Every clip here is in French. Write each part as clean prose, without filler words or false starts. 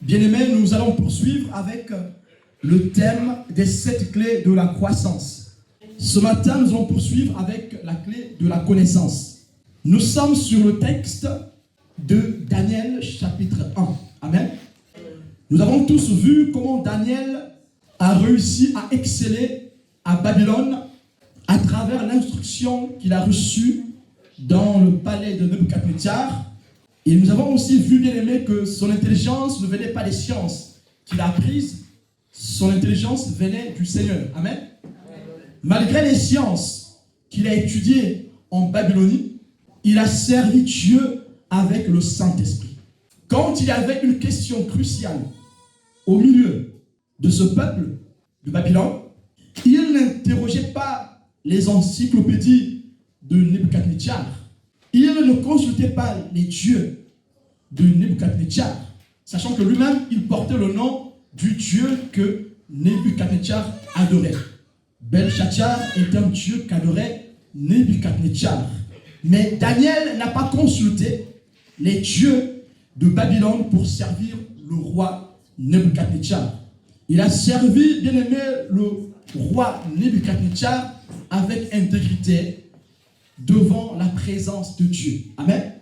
Bien-aimés, nous allons poursuivre avec le thème des 7 clés de la croissance. Ce matin, nous allons poursuivre avec la clé de la connaissance. Nous sommes sur le texte de Daniel chapitre 1. Amen. Nous avons tous vu comment Daniel a réussi à exceller à Babylone à travers l'instruction qu'il a reçue dans le palais de Nebuchadnezzar. Et nous avons aussi vu, bien aimé, que son intelligence ne venait pas des sciences qu'il a apprises, son intelligence venait du Seigneur. Amen. Malgré les sciences qu'il a étudiées en Babylonie, il a servi Dieu avec le Saint-Esprit. Quand il y avait une question cruciale au milieu de ce peuple de Babylone, il n'interrogeait pas les encyclopédies de Nebuchadnezzar. Il ne consultait pas les dieux de Nebuchadnezzar, sachant que lui-même, il portait le nom du dieu que Nebuchadnezzar adorait. Belshazzar est un dieu qu'adorait Nebuchadnezzar. Mais Daniel n'a pas consulté les dieux de Babylone pour servir le roi Nebuchadnezzar. Il a servi, bien aimé, le roi Nebuchadnezzar avec intégrité devant la présence de Dieu. Amen. Amen.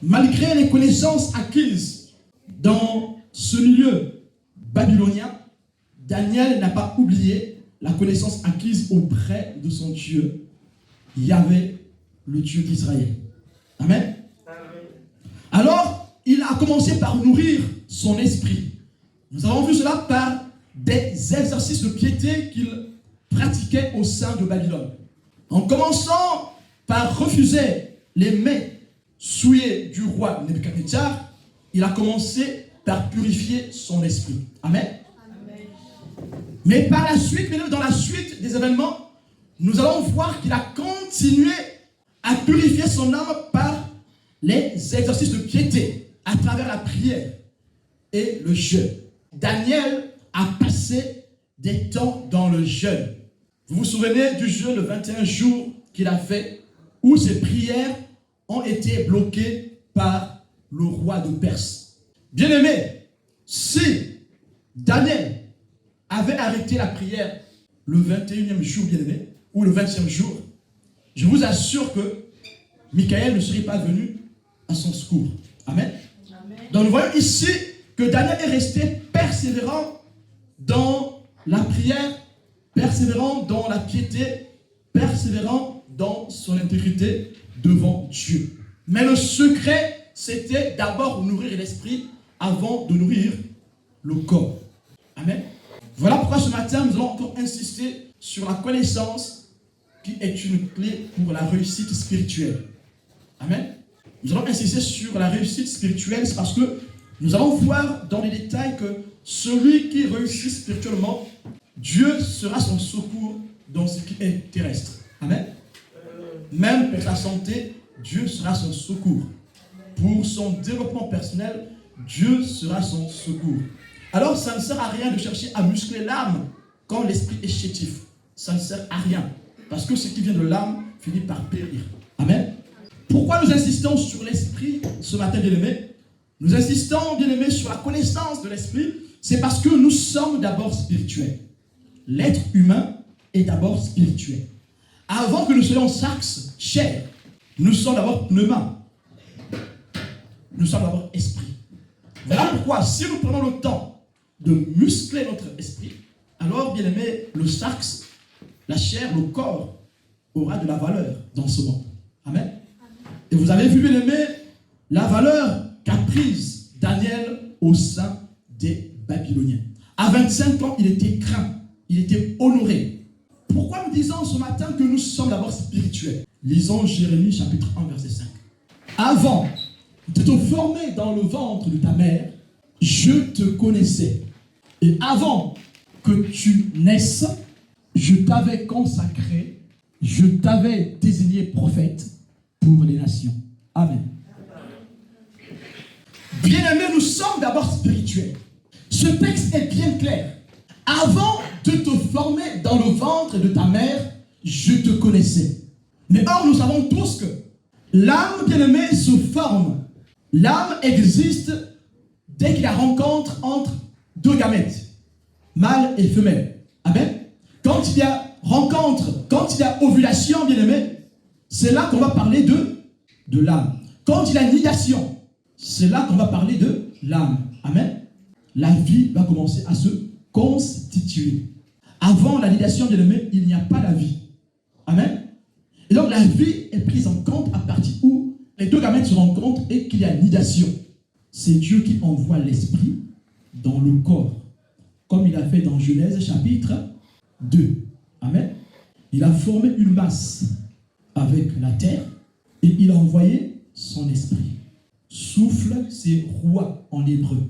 Malgré les connaissances acquises dans ce milieu babylonien, Daniel n'a pas oublié la connaissance acquise auprès de son Dieu, Yahvé, le Dieu d'Israël. Amen. Amen. Alors, il a commencé par nourrir son esprit. Nous avons vu cela par des exercices de piété qu'il pratiquait au sein de Babylone. En commençant par refuser les mets souillés du roi Nebuchadnezzar, il a commencé par purifier son esprit. Amen. Amen. Mais par la suite, dans la suite des événements, nous allons voir qu'il a continué à purifier son âme par les exercices de piété, à travers la prière et le jeûne. Daniel a passé des temps dans le jeûne. Vous vous souvenez du jeûne de 21 jours qu'il a fait, où ses prières ont été bloquées par le roi de Perse. Bien-aimé, si Daniel avait arrêté la prière le 21e jour, bien-aimé, ou le 20e jour, je vous assure que Michael ne serait pas venu à son secours. Amen. Amen. Donc nous voyons ici que Daniel est resté persévérant dans la prière, persévérant dans la piété, persévérant dans son intégrité devant Dieu. Mais le secret, c'était d'abord nourrir l'esprit avant de nourrir le corps. Amen. Voilà pourquoi ce matin, nous allons encore insister sur la connaissance qui est une clé pour la réussite spirituelle. Amen. Nous allons insister sur la réussite spirituelle, c'est parce que nous allons voir dans les détails que celui qui réussit spirituellement, Dieu sera son secours dans ce qui est terrestre. Amen. Même pour sa santé, Dieu sera son secours. Pour son développement personnel, Dieu sera son secours. Alors, ça ne sert à rien de chercher à muscler l'âme quand l'esprit est chétif. Ça ne sert à rien. Parce que ce qui vient de l'âme finit par périr. Amen. Pourquoi nous insistons sur l'esprit ce matin, bien-aimés? Nous insistons, bien-aimés, sur la connaissance de l'esprit. C'est parce que nous sommes d'abord spirituels. L'être humain est d'abord spirituel. Avant que nous soyons sarx, chair, nous sommes d'abord pneuma. Nous sommes d'abord esprit. Voilà pourquoi, si nous prenons le temps de muscler notre esprit, alors, bien aimé, le sarx, la chair, le corps, aura de la valeur dans ce monde. Amen. Et vous avez vu, bien aimé, la valeur qu'a prise Daniel au sein des Babyloniens. À 25 ans, il était craint, il était honoré. Pourquoi nous disons ce matin que nous sommes d'abord spirituels? Lisons Jérémie chapitre 1 verset 5. Avant de te former dans le ventre de ta mère, je te connaissais. Et avant que tu naisses, je t'avais consacré, je t'avais désigné prophète pour les nations. Amen. Bien-aimés, nous sommes d'abord spirituels. Ce texte est bien clair. Avant de te former dans le ventre de ta mère, je te connaissais. Mais or, nous savons tous que l'âme bien-aimée se forme. L'âme existe dès qu'il y a rencontre entre deux gamètes, mâle et femelle. Amen. Quand il y a rencontre, quand il y a ovulation, bien aimé, c'est là qu'on va parler de l'âme. Quand il y a nidation, c'est là qu'on va parler de l'âme. Amen. La vie va commencer à se constituer. Avant la nidation, bien aimé, il n'y a pas la vie. Amen. Et donc la vie est prise en compte à partir où les deux gamètes se rencontrent et qu'il y a nidation. C'est Dieu qui envoie l'esprit dans le corps, comme il a fait dans Genèse chapitre 2. Amen. Il a formé une masse avec la terre et il a envoyé son esprit. Souffle, c'est roi en hébreu.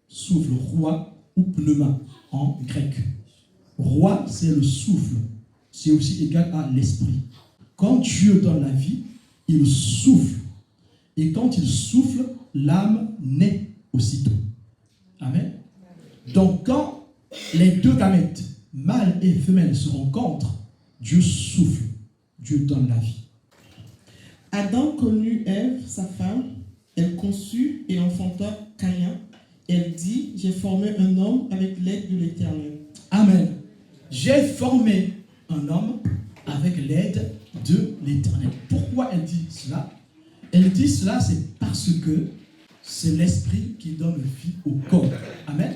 Souffle, roi ou pneuma en grec. Roi, c'est le souffle. C'est aussi égal à l'esprit. Quand Dieu donne la vie, il souffle. Et quand il souffle, l'âme naît aussitôt. Amen. Donc quand les deux gamètes, mâle et femelle, se rencontrent, Dieu souffle. Dieu donne la vie. Adam connut Ève, sa femme. Elle conçut et enfanta Caïn. Elle dit, j'ai formé un homme avec l'aide de l'Éternel. Amen. J'ai formé un homme avec l'aide de l'Éternel. Pourquoi elle dit cela? Elle dit cela, c'est parce que c'est l'esprit qui donne vie au corps. Amen.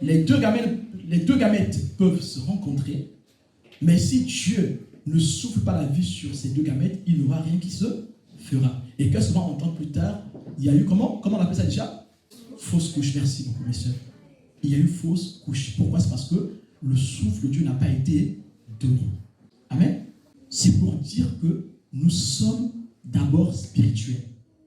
Les deux gamètes peuvent se rencontrer, mais si Dieu ne souffle pas la vie sur ces deux gamètes, il n'y aura rien qui se fera. Et qu'est-ce qu'on va entendre plus tard? Il y a eu, comment on appelle ça déjà? Fausse couche. Merci beaucoup, mes soeurs. Il y a eu fausse couche. Pourquoi? C'est parce que le souffle de Dieu n'a pas été donné. Amen. C'est pour dire que nous sommes d'abord spirituels.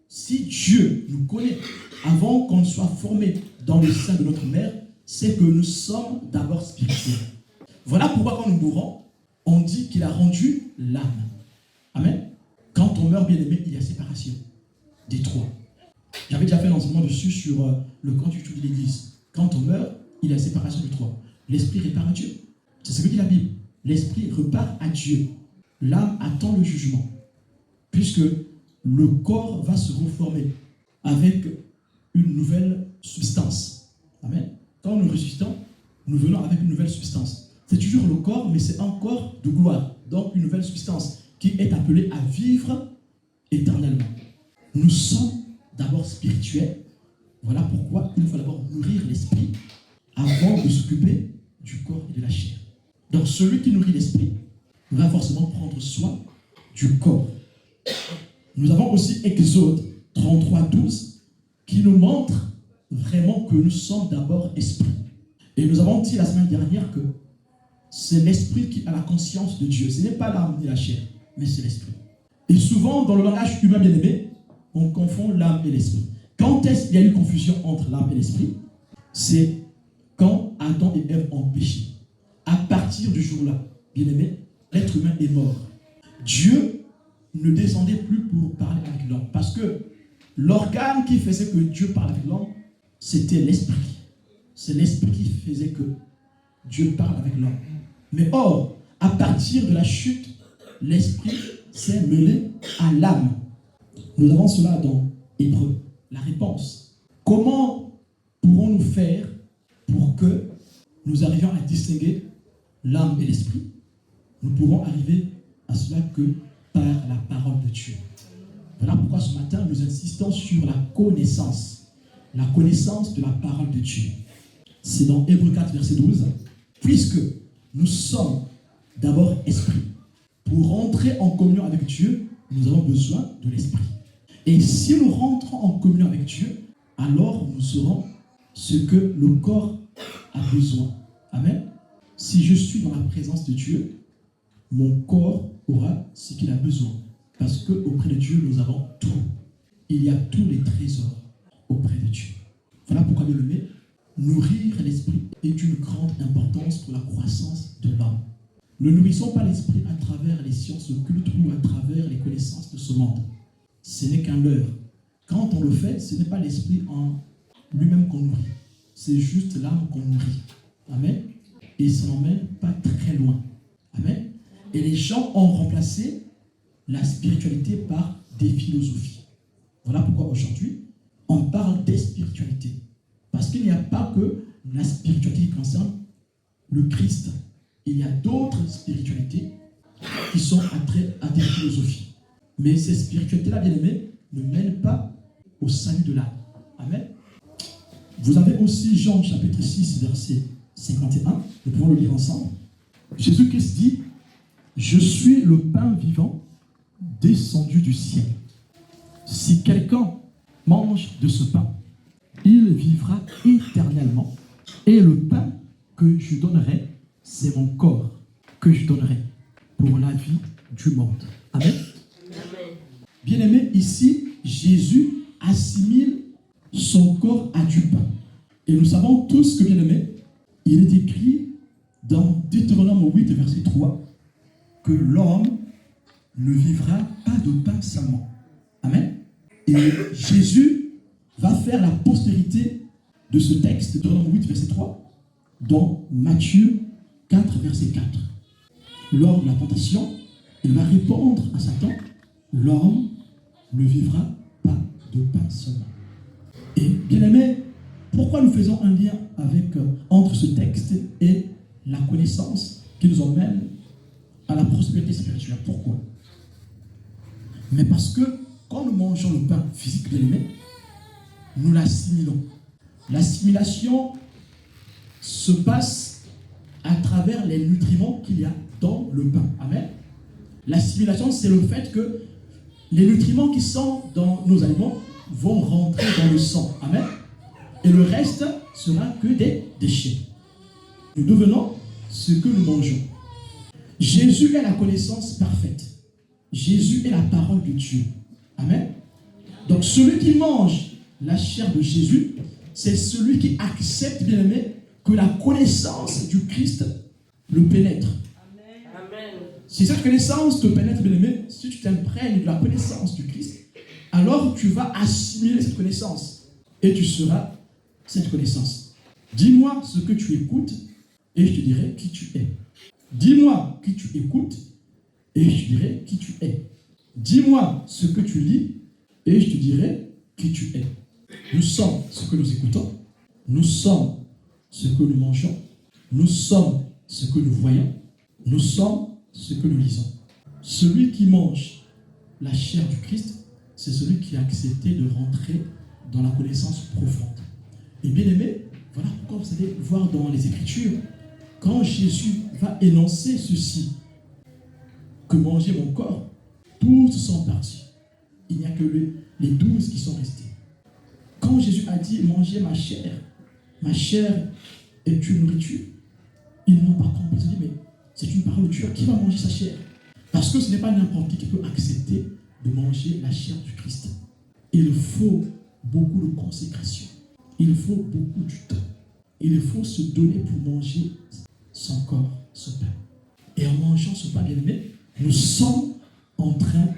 Si Dieu nous connaît avant qu'on soit formé dans le sein de notre mère, c'est que nous sommes d'abord spirituels. Voilà pourquoi quand nous mourons, on dit qu'il a rendu l'âme. Amen. Quand on meurt, bien aimé, il y a séparation des trois. J'avais déjà fait un enseignement dessus sur le constitut de l'Église. Quand on meurt, il y a séparation des trois. L'esprit repart à Dieu. C'est ce que dit la Bible. L'esprit repart à Dieu. L'âme attend le jugement. Puisque le corps va se reformer avec une nouvelle substance. Amen. Quand nous ressuscitons, nous venons avec une nouvelle substance. C'est toujours le corps, mais c'est un corps de gloire. Donc une nouvelle substance qui est appelée à vivre éternellement. Nous sommes d'abord spirituels. Voilà pourquoi il faut d'abord nourrir l'esprit avant de s'occuper du corps et de la chair. Donc celui qui nourrit l'esprit va forcément prendre soin du corps. Nous avons aussi Exode 33:12 qui nous montre vraiment que nous sommes d'abord esprit. Et nous avons dit la semaine dernière que c'est l'esprit qui a la conscience de Dieu. Ce n'est pas l'âme ni la chair, mais c'est l'esprit. Et souvent, dans le langage humain bien-aimé, on confond l'âme et l'esprit. Quand est-ce qu'il y a eu confusion entre l'âme et l'esprit? C'est quand Adam et Ève ont péché. À partir du jour-là, bien-aimé, l'être humain est mort. Dieu ne descendait plus pour parler avec l'homme. Parce que l'organe qui faisait que Dieu parlait avec l'homme, c'était l'esprit. C'est l'esprit qui faisait que Dieu parle avec l'homme. Mais or, à partir de la chute, l'esprit s'est mêlé à l'âme. Nous avons cela dans Hébreu. La réponse. Comment pourrons-nous faire pour que nous arrivions à distinguer l'âme et l'esprit? Nous pourrons arriver à cela que par la parole de Dieu. Voilà pourquoi ce matin, nous insistons sur la connaissance. La connaissance de la parole de Dieu. C'est dans Hébreux 4, verset 12. Puisque nous sommes d'abord esprit. Pour rentrer en communion avec Dieu, nous avons besoin de l'esprit. Et si nous rentrons en communion avec Dieu, alors nous saurons ce que le corps a besoin. Amen. Si je suis dans la présence de Dieu, mon corps aura ce qu'il a besoin. Parce qu'auprès de Dieu, nous avons tout. Il y a tous les trésors auprès de Dieu. Voilà pourquoi, bien aimé, nourrir l'esprit est d'une grande importance pour la croissance de l'homme. Ne nourrissons pas l'esprit à travers les sciences occultes ou à travers les connaissances de ce monde. Ce n'est qu'un leurre. Quand on le fait, ce n'est pas l'esprit en lui-même qu'on nourrit. C'est juste l'âme qu'on nourrit. Amen. Et ça n'emmène pas très loin. Amen. Et les gens ont remplacé la spiritualité par des philosophies. Voilà pourquoi aujourd'hui, on parle des spiritualités. Parce qu'il n'y a pas que la spiritualité qui concerne le Christ. Il y a d'autres spiritualités qui sont à des philosophies. Mais ces spiritualités-là, bien aimés, ne mènent pas au salut de l'âme. Amen. Vous avez aussi Jean chapitre 6, verset 51. Nous pouvons le lire ensemble. Jésus-Christ dit, « Je suis le pain vivant descendu du ciel. Si quelqu'un mange de ce pain, il vivra éternellement. Et le pain que je donnerai, c'est mon corps que je donnerai pour la vie du monde. » Amen. Amen. Bien-aimé, ici, Jésus assimile son corps à du pain. Et nous savons tous que, bien-aimé, il est écrit dans Deutéronome 8, verset 3, que l'homme ne vivra pas de pain seulement. Amen. Et Jésus va faire la postérité de ce texte, Deutéronome 8, verset 3, dans Matthieu 4, verset 4. Lors de la tentation, il va répondre à Satan, l'homme ne vivra pas de pain seulement. Et bien aimé, pourquoi nous faisons un lien entre ce texte et la connaissance qui nous emmène à la prospérité spirituelle? Pourquoi? Mais parce que quand nous mangeons le pain physique, bien aimé, nous l'assimilons. L'assimilation se passe à travers les nutriments qu'il y a dans le pain. Amen. L'assimilation, c'est le fait que les nutriments qui sont dans nos aliments vont rentrer dans le sang. Amen. Et le reste sera que des déchets. Nous devenons ce que nous mangeons. Jésus est la connaissance parfaite. Jésus est la parole de Dieu. Amen. Donc celui qui mange la chair de Jésus, c'est celui qui accepte, bien aimé, que la connaissance du Christ le pénètre. Amen. Si cette connaissance te pénètre, bien aimé, si tu t'imprègnes de la connaissance du Christ, alors tu vas assimiler cette connaissance et tu seras cette connaissance. Dis-moi ce que tu écoutes et je te dirai qui tu es. Dis-moi qui tu écoutes et je te dirai qui tu es. Dis-moi ce que tu lis et je te dirai qui tu es. Nous sommes ce que nous écoutons, nous sommes ce que nous mangeons, nous sommes ce que nous voyons, nous sommes ce que nous lisons. Celui qui mange la chair du Christ, c'est celui qui a accepté de rentrer dans la connaissance profonde. Et bien aimé, voilà pourquoi vous allez voir dans les Écritures, quand Jésus va énoncer ceci, que manger mon corps, 12 sont partis. Il n'y a que les 12 qui sont restés. Quand Jésus a dit mangez ma chair est une nourriture, ils n'ont pas compris. Ils ont dit mais c'est une parole de Dieu, qui va manger sa chair? Parce que ce n'est pas n'importe qui peut accepter de manger la chair du Christ. Il faut beaucoup de consécration. Il faut beaucoup du temps. Il faut se donner pour manger son corps, ce pain. Et en mangeant ce pain, bien aimé, nous sommes en train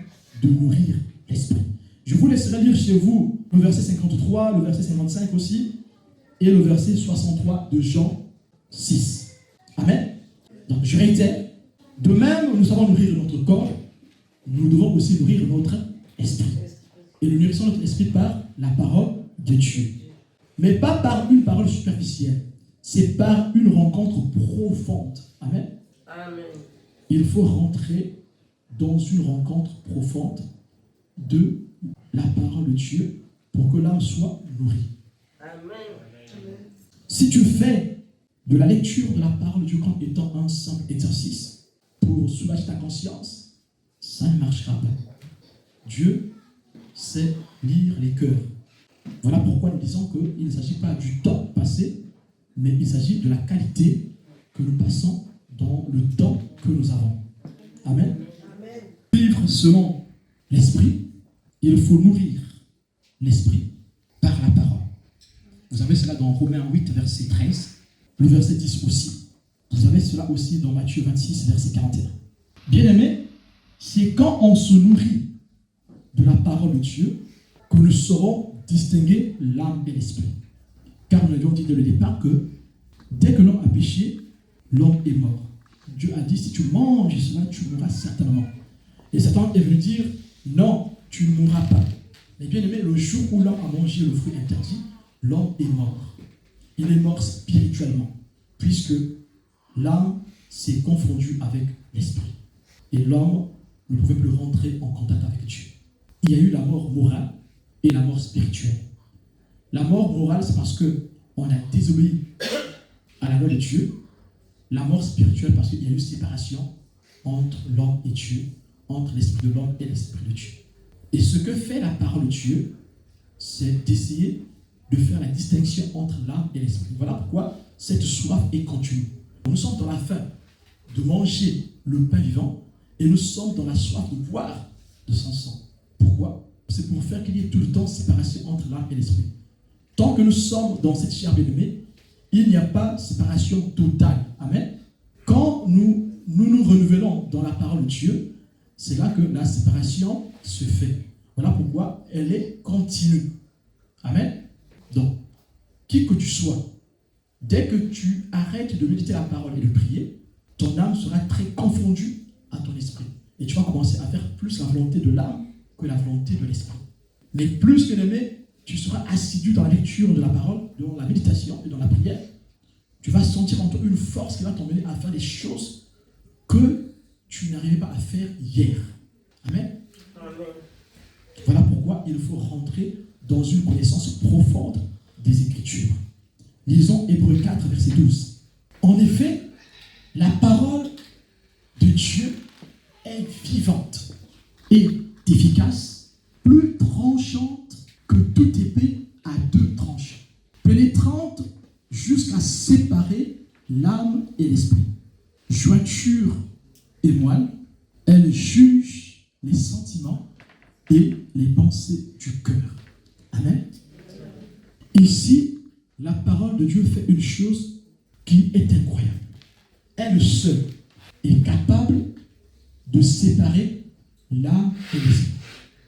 de nourrir l'esprit. Je vous laisserai lire chez vous le verset 53, le verset 55 aussi, et le verset 63 de Jean 6. Amen. Donc je réitère, de même nous savons nourrir notre corps, nous devons aussi nourrir notre esprit. Et nous nourrissons notre esprit par la parole de Dieu. Mais pas par une parole superficielle, c'est par une rencontre profonde. Amen. Amen. Il faut rentrer dans une rencontre profonde de la parole de Dieu pour que l'âme soit nourrie. Amen. Si tu fais de la lecture de la parole de Dieu comme étant un simple exercice pour soulager ta conscience, ça ne marchera pas. Dieu sait lire les cœurs. Voilà pourquoi nous disons qu'il ne s'agit pas du temps passé, mais il s'agit de la qualité que nous passons dans le temps que nous avons. Amen. Amen. Vivre selon l'esprit, il faut nourrir l'esprit par la parole. Vous avez cela dans Romains 8, verset 13, le verset 10 aussi. Vous avez cela aussi dans Matthieu 26, verset 41. Bien-aimés, c'est quand on se nourrit de la parole de Dieu que nous saurons distinguer l'âme et l'esprit. Car nous avions dit dès le départ que dès que l'homme a péché, l'homme est mort. Dieu a dit, si tu manges cela, tu mourras certainement. Et Satan est venu dire, non, tu ne mourras pas. Mais bien aimé, le jour où l'homme a mangé le fruit interdit, l'homme est mort. il est mort spirituellement, puisque l'âme s'est confondue avec l'esprit. Et l'homme ne pouvait plus rentrer en contact avec Dieu. Il y a eu la mort morale et la mort spirituelle. La mort morale, c'est parce qu'on a désobéi à la loi de Dieu. La mort spirituelle, parce qu'il y a eu séparation entre l'homme et Dieu, entre l'esprit de l'homme et l'esprit de Dieu. Et ce que fait la parole de Dieu, c'est d'essayer de faire la distinction entre l'âme et l'esprit. Voilà pourquoi cette soif est continue. Nous sommes dans la faim de manger le pain vivant et nous sommes dans la soif de boire de son sang. Pourquoi? C'est pour faire qu'il y ait tout le temps séparation entre l'âme et l'esprit. Tant que nous sommes dans cette chair bien-aimée, il n'y a pas séparation totale. Amen. Quand nous renouvelons dans la parole de Dieu, c'est là que la séparation se fait. Voilà pourquoi elle est continue. Amen. Donc, qui que tu sois, dès que tu arrêtes de méditer la parole et de prier, ton âme sera très confondue à ton esprit. Et tu vas commencer à faire plus la volonté de l'âme que la volonté de l'esprit. Mais plus que l'aimé, tu seras assidu dans la lecture de la parole, dans la méditation et dans la prière. Tu vas sentir en toi une force qui va t'emmener à faire des choses que tu n'arrivais pas à faire hier. Amen. Voilà pourquoi il faut rentrer dans une connaissance profonde des Écritures. Lisons Hébreux 4, verset 12. En effet, la parole de Dieu est vivante et efficace, plus tranchante que toute épée à deux tranchants, pénétrante jusqu'à séparer l'âme et l'esprit, jointure et moelle. Elle juge les sentiments et les pensées du cœur. Amen. Ici, la parole de Dieu fait une chose qui est incroyable. Elle seule est capable de séparer l'âme et l'esprit.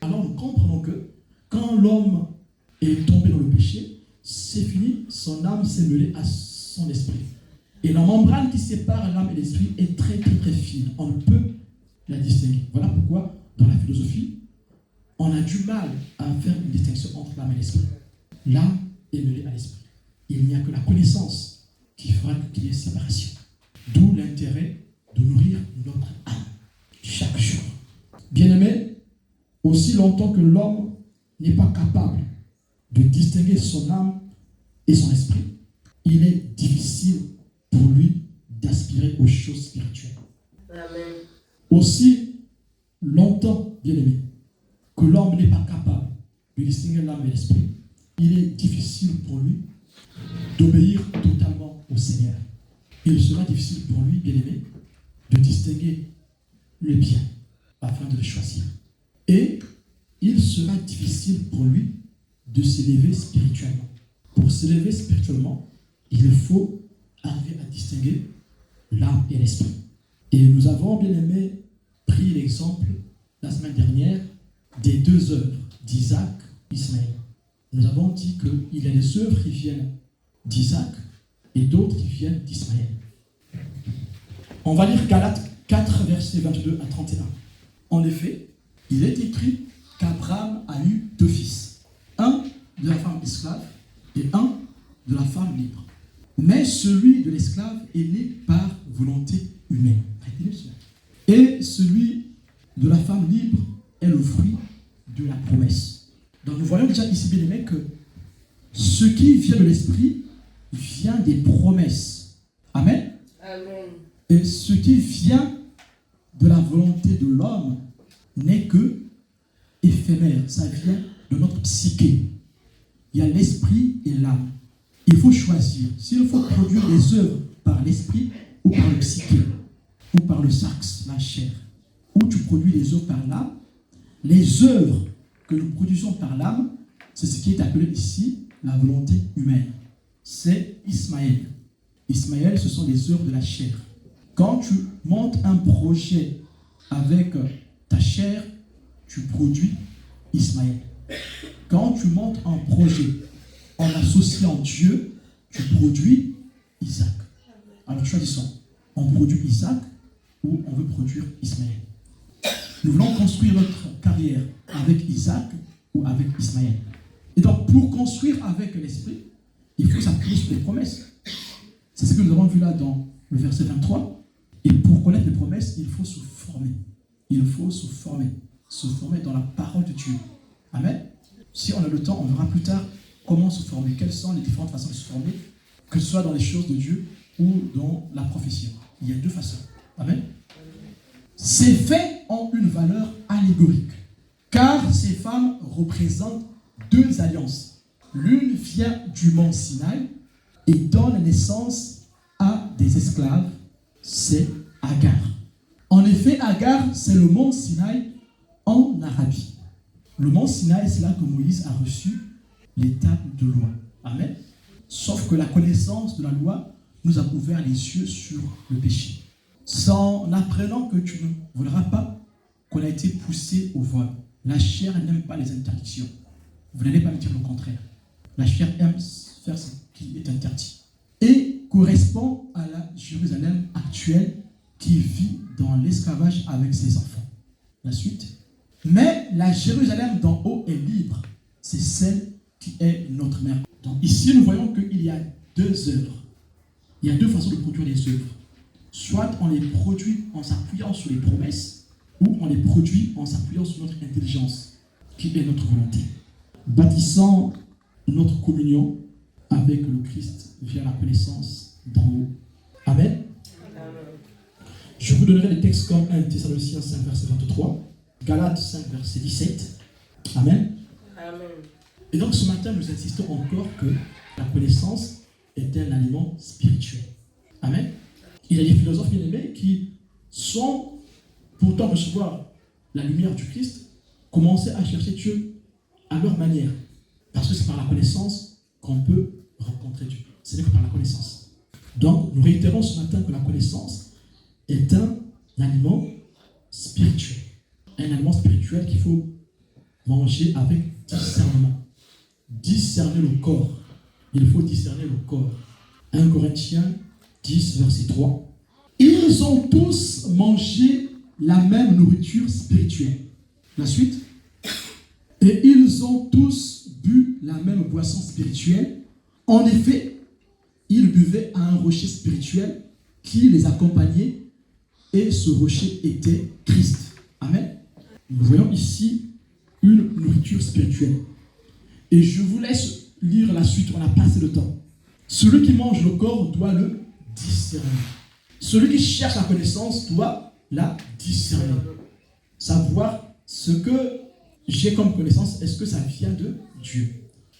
Alors nous comprenons que quand l'homme est tombé dans le péché, c'est fini, son âme s'est mêlée à son esprit. Et la membrane qui sépare l'âme et l'esprit est très très très fine. On ne peut la distinguer. Voilà pourquoi dans la philosophie, on a du mal à faire une distinction entre l'âme et l'esprit. L'âme est mêlée à l'esprit. Il n'y a que la connaissance qui fera qu'il y ait séparation. D'où l'intérêt de nourrir notre âme chaque jour. Bien-aimé, aussi longtemps que l'homme n'est pas capable de distinguer son âme et son esprit, il est difficile pour lui d'aspirer aux choses spirituelles. Amen. Aussi longtemps, bien-aimé, que l'homme n'est pas capable de distinguer l'âme et l'esprit, il est difficile pour lui d'obéir totalement au Seigneur. Il sera difficile pour lui, bien-aimé, de distinguer le bien afin de le choisir. Et il sera difficile pour lui de s'élever spirituellement. Pour s'élever spirituellement, il faut arriver à distinguer l'âme et l'esprit. Et nous avons, bien aimé, pris l'exemple la semaine dernière des deux œuvres d'Isaac et Ismaël. Nous avons dit qu'il y a des œuvres qui viennent d'Isaac et d'autres qui viennent d'Ismaël. On va lire Galates 4, versets 22 à 31. En effet, il est écrit qu'Abraham a eu deux fils, un de la femme esclave et un de la femme libre. Mais celui de l'esclave est né par volonté humaine. Et celui de la femme libre est le fruit de la promesse. Donc nous voyons déjà ici, bien aimé, que ce qui vient de l'esprit vient des promesses. Amen. Amen. Et ce qui vient de la volonté de l'homme n'est que éphémère. Ça vient de notre psyché. Il y a l'esprit et l'âme. Il faut choisir. S'il faut produire des œuvres par l'esprit ou par le psyché, ou par le sarx, la chair, ou tu produis les œuvres par l'âme, les œuvres que nous produisons par l'âme, c'est ce qui est appelé ici la volonté humaine. C'est Ismaël. Ismaël, ce sont les œuvres de la chair. Quand tu montes un projet avec ta chair, tu produis Ismaël. Quand tu montes un projet en associant Dieu, tu produis Isaac. Alors choisissons. On produit Isaac ou on veut produire Ismaël. Nous voulons construire notre carrière avec Isaac ou avec Ismaël. Et donc, pour construire avec l'esprit, il faut s'appuyer sur les promesses. C'est ce que nous avons vu là dans le verset 23. Et pour connaître les promesses, il faut se former. Il faut se former. Se former dans la parole de Dieu. Amen. Si on a le temps, on verra plus tard comment se former. Quelles sont les différentes façons de se former, que ce soit dans les choses de Dieu ou dans la prophétie. Il y a deux façons. Amen. Ces faits ont une valeur allégorique, car ces femmes représentent deux alliances. L'une vient du mont Sinaï et donne naissance à des esclaves, c'est Agar. En effet, Agar, c'est le mont Sinaï en Arabie. Le mont Sinaï, c'est là que Moïse a reçu les tables de loi. Amen. Sauf que la connaissance de la loi nous a ouvert les yeux sur le péché. C'est en apprenant que tu ne voudras pas qu'on a été poussé au vol. La chair n'aime pas les interdictions. Vous n'allez pas me dire le contraire. La chair aime faire ce qui est interdit. Et correspond à la Jérusalem actuelle qui vit dans l'esclavage avec ses enfants. La suite. Mais la Jérusalem d'en haut est libre. C'est celle qui est notre mère. Donc ici, nous voyons qu'il y a deux œuvres. Il y a deux façons de produire les œuvres. Soit on les produit en s'appuyant sur les promesses, ou on les produit en s'appuyant sur notre intelligence, qui est notre volonté. Bâtissant notre communion avec le Christ via la connaissance d'en haut. Amen. Je vous donnerai des textes comme 1 Thessaloniciens 5, verset 23, Galates 5, verset 17. Amen. Amen. Et donc ce matin, nous insistons encore que la connaissance est un aliment spirituel. Amen. Il y a des philosophes bien-aimés qui, sans pourtant recevoir la lumière du Christ, commençaient à chercher Dieu à leur manière. Parce que c'est par la connaissance qu'on peut rencontrer Dieu. Ce n'est que par la connaissance. Donc, nous réitérons ce matin que la connaissance est un aliment spirituel. Un aliment spirituel qu'il faut manger avec discernement. Discerner le corps. Il faut discerner le corps. 1 Corinthiens 10, verset 3. Ils ont tous mangé la même nourriture spirituelle. La suite. Et ils ont tous bu la même boisson spirituelle. En effet, ils buvaient à un rocher spirituel qui les accompagnait et ce rocher était Christ. Amen. Nous voyons ici une nourriture spirituelle. Et je vous laisse lire la suite, on a passé le temps. Celui qui mange le corps doit le discerner. Celui qui cherche la connaissance doit la discerner. Savoir ce que j'ai comme connaissance, est-ce que ça vient de Dieu?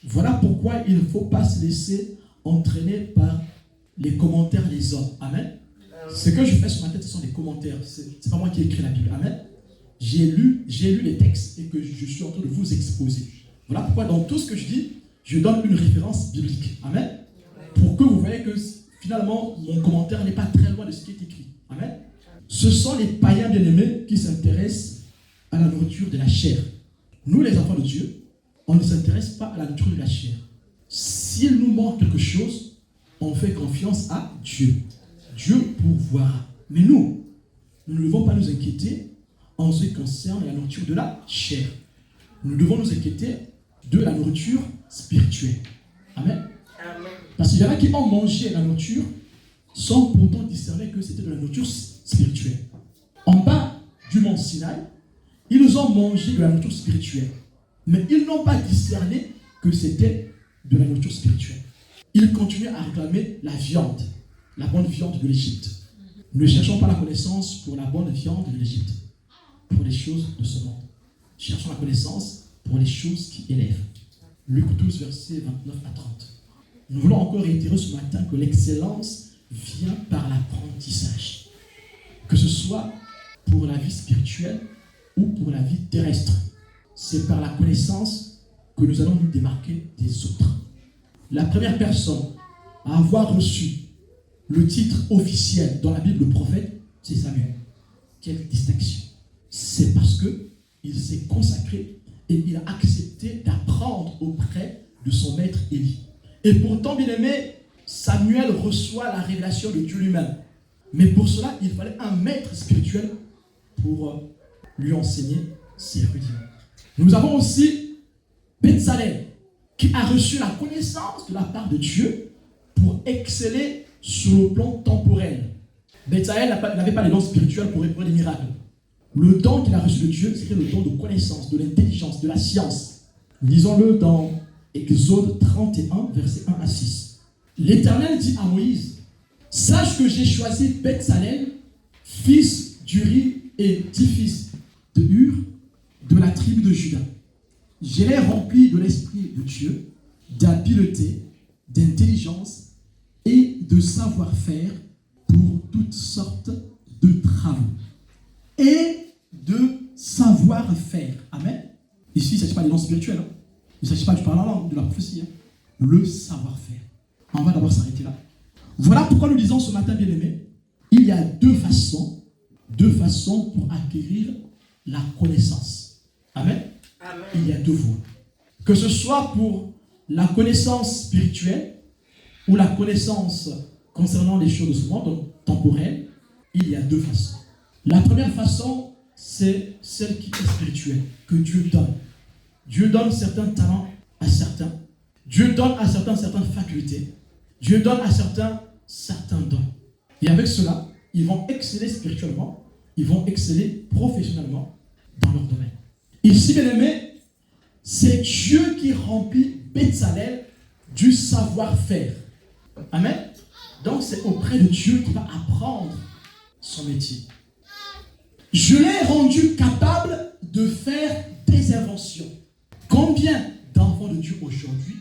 Voilà pourquoi il ne faut pas se laisser entraîner par les commentaires des hommes. Amen. Ce que je fais sur ma tête, ce sont des commentaires. Ce n'est pas moi qui ai écrit la Bible. Amen. J'ai lu les textes et que je suis en train de vous exposer. Voilà pourquoi dans tout ce que je dis, je donne une référence biblique. Amen. Pour que vous voyez que finalement, mon commentaire n'est pas très loin de ce qui est écrit. Amen. Ce sont les païens bien-aimés qui s'intéressent à la nourriture de la chair. Nous, les enfants de Dieu, on ne s'intéresse pas à la nourriture de la chair. S'il nous manque quelque chose, on fait confiance à Dieu. Dieu pourvoira. Mais nous ne devons pas nous inquiéter en ce qui concerne la nourriture de la chair. Nous devons nous inquiéter de la nourriture spirituelle. Amen. Amen. Parce qu'il y en a qui ont mangé la nourriture sans pourtant discerner que c'était de la nourriture spirituelle. En bas du mont Sinaï, ils ont mangé de la nourriture spirituelle. Mais ils n'ont pas discerné que c'était de la nourriture spirituelle. Ils continuaient à réclamer la viande, la bonne viande de l'Égypte. Ne cherchons pas la connaissance pour la bonne viande de l'Égypte, pour les choses de ce monde. Cherchons la connaissance pour les choses qui élèvent. Luc 12, versets 29 à 30. Nous voulons encore réitérer ce matin que l'excellence vient par l'apprentissage. Que ce soit pour la vie spirituelle ou pour la vie terrestre. C'est par la connaissance que nous allons nous démarquer des autres. La première personne à avoir reçu le titre officiel dans la Bible de prophète, c'est Samuel. Quelle distinction! C'est parce qu'il s'est consacré et il a accepté d'apprendre auprès de son maître Élie. Et pourtant, bien aimé, Samuel reçoit la révélation de Dieu lui-même. Mais pour cela, il fallait un maître spirituel pour lui enseigner ses rudiments. Nous avons aussi Bezalel, qui qui a reçu la connaissance de la part de Dieu pour exceller sur le plan temporel. Betsaël n'avait pas les dons spirituels pour répondre des miracles. Le don qu'il a reçu de Dieu, c'était le don de connaissance, de l'intelligence, de la science. Lisons-le dans Exode 31, versets 1 à 6. L'Éternel dit à Moïse, « Sache que j'ai choisi Betsalel, fils d'Uri et 10 fils de Hur, de la tribu de Juda. Je l'ai rempli de l'Esprit de Dieu, d'habileté, d'intelligence et de savoir-faire pour toutes sortes de travaux. » Et de savoir-faire. Amen. Ici, il ne s'agit pas des dons spirituels. Hein. Il ne s'agit pas du parler en langue, de la prophétie. Hein. Le savoir-faire. On va d'abord s'arrêter là. Voilà pourquoi nous disons ce matin, bien-aimés, il y a deux façons pour acquérir la connaissance. Amen. Amen. Il y a deux voies. Que ce soit pour la connaissance spirituelle ou la connaissance concernant les choses de ce monde, donc temporelles, il y a deux façons. La première façon, c'est celle qui est spirituelle, que Dieu donne. Dieu donne certains talents à certains. Dieu donne à certains certaines facultés. Dieu donne à certains dons. Et avec cela, ils vont exceller spirituellement, ils vont exceller professionnellement dans leur domaine. Ici, bien aimé, c'est Dieu qui remplit Betsalel du savoir-faire. Amen. Donc, c'est auprès de Dieu qu'il va apprendre son métier. Je l'ai rendu capable de faire des inventions. Combien d'enfants de Dieu aujourd'hui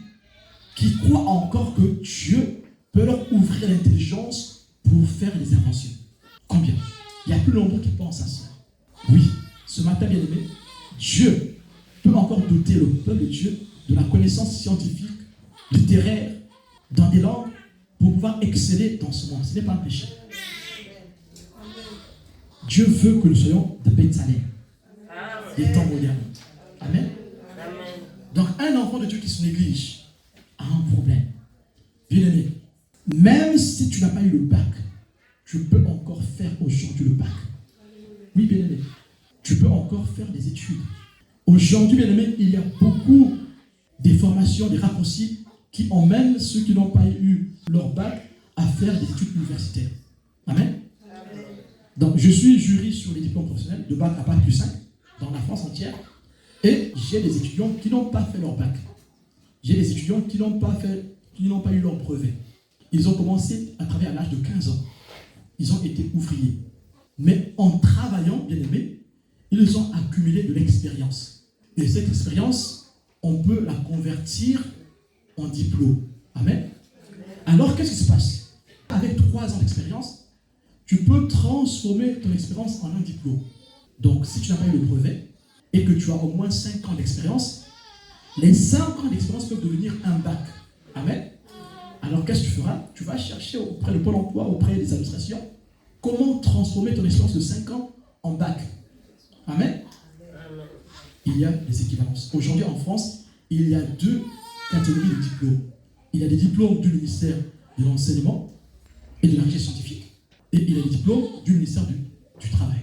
qui croient encore que Dieu peut leur ouvrir l'intelligence pour faire des inventions? Combien? Il y a plus nombreux qui pensent à ça. Oui, ce matin, bien aimé, Dieu peut encore doter le peuple de Dieu de la connaissance scientifique, littéraire, dans des langues, pour pouvoir exceller dans ce monde. Ce n'est pas un péché. Dieu veut que nous soyons de Betsalel, des temps modernes. Amen. Amen. Donc, un enfant de Dieu qui se néglige a un problème. Bien aimé, même si tu n'as pas eu le bac, tu peux encore faire aujourd'hui le bac. Oui, bien aimé, tu peux encore faire des études. Aujourd'hui, bien aimé, il y a beaucoup des formations, des raccourcis qui emmènent ceux qui n'ont pas eu leur bac à faire des études universitaires. Amen. Donc, je suis jury sur les diplômes professionnels de bac à bac plus 5 dans la France entière. Et j'ai des étudiants qui n'ont pas fait leur bac. J'ai des étudiants qui n'ont pas eu leur brevet. Ils ont commencé à travailler à l'âge de 15 ans. Ils ont été ouvriers. Mais en travaillant, bien aimé, ils ont accumulé de l'expérience. Et cette expérience, on peut la convertir en diplôme. Amen. Alors, qu'est-ce qui se passe? Avec 3 ans d'expérience, tu peux transformer ton expérience en un diplôme. Donc, si tu n'as pas eu le brevet et que tu as au moins 5 ans d'expérience, les 5 ans d'expérience peuvent devenir un bac. Amen. Alors, qu'est-ce que tu feras? Tu vas chercher auprès de Pôle emploi, auprès des administrations, comment transformer ton expérience de 5 ans en bac. Amen. Il y a des équivalences. Aujourd'hui, en France, il y a 2 catégories de diplômes. Il y a des diplômes du ministère de l'enseignement et de la recherche scientifique. Et il y a des diplômes du ministère du Travail.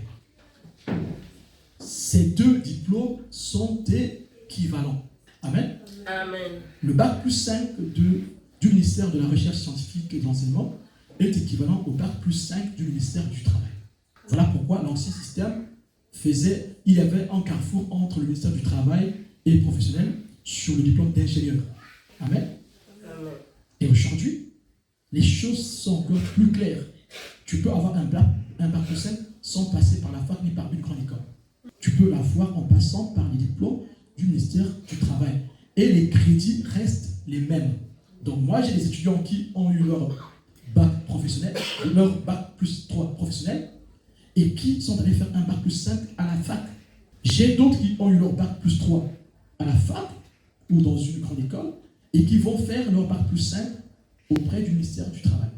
Ces 2 diplômes sont équivalents. Amen. Amen. Le bac plus 5 du ministère de la Recherche scientifique et de l'enseignement est équivalent au bac plus 5 du ministère du Travail. Voilà pourquoi l'ancien système il y avait un carrefour entre le ministère du Travail et le professionnel sur le diplôme d'ingénieur. Amen. Amen. Et aujourd'hui, les choses sont encore plus claires. Tu peux avoir un bac plus 5 sans passer par la fac ni par une grande école. Tu peux l'avoir en passant par les diplômes du ministère du Travail. Et les crédits restent les mêmes. Donc moi, j'ai des étudiants qui ont eu leur bac professionnel, leur bac plus 3 professionnel, et qui sont allés faire un bac plus 5 à la fac. J'ai d'autres qui ont eu leur bac plus 3 à la fac ou dans une grande école, et qui vont faire leur bac plus 5 auprès du ministère du Travail.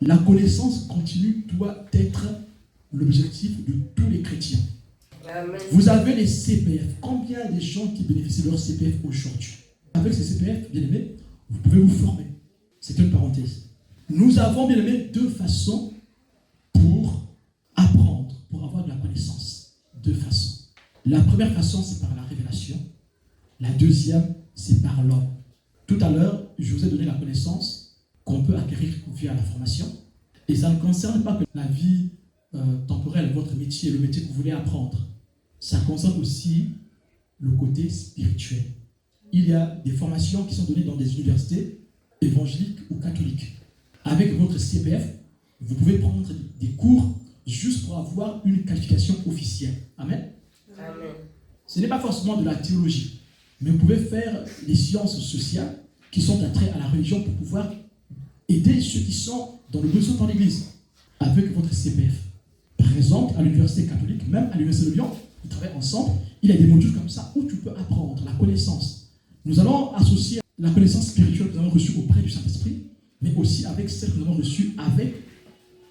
La connaissance continue doit être l'objectif de tous les chrétiens. Amen. Vous avez les CPF. Combien de gens qui bénéficient de leur CPF aujourd'hui? Avec ces CPF, bien aimés, vous pouvez vous former. C'est une parenthèse. Nous avons, bien aimés, 2 façons pour apprendre, pour avoir de la connaissance. 2 façons. La première façon, c'est par la révélation. La deuxième, c'est par l'homme. Tout à l'heure, je vous ai donné la connaissance qu'on peut acquérir via la formation. Et ça ne concerne pas que la vie temporelle, votre métier, le métier que vous voulez apprendre. Ça concerne aussi le côté spirituel. Il y a des formations qui sont données dans des universités évangéliques ou catholiques. Avec votre CPF, vous pouvez prendre des cours juste pour avoir une qualification officielle. Amen. Amen. Ce n'est pas forcément de la théologie, mais vous pouvez faire des sciences sociales qui sont attraits à la religion pour pouvoir aider ceux qui sont dans le besoin dans l'église avec votre CPF. Par exemple, à l'université catholique, même à l'université de Lyon, ils travaillent ensemble, il y a des modules comme ça où tu peux apprendre la connaissance. Nous allons associer la connaissance spirituelle que nous avons reçue auprès du Saint-Esprit, mais aussi avec celle que nous avons reçue avec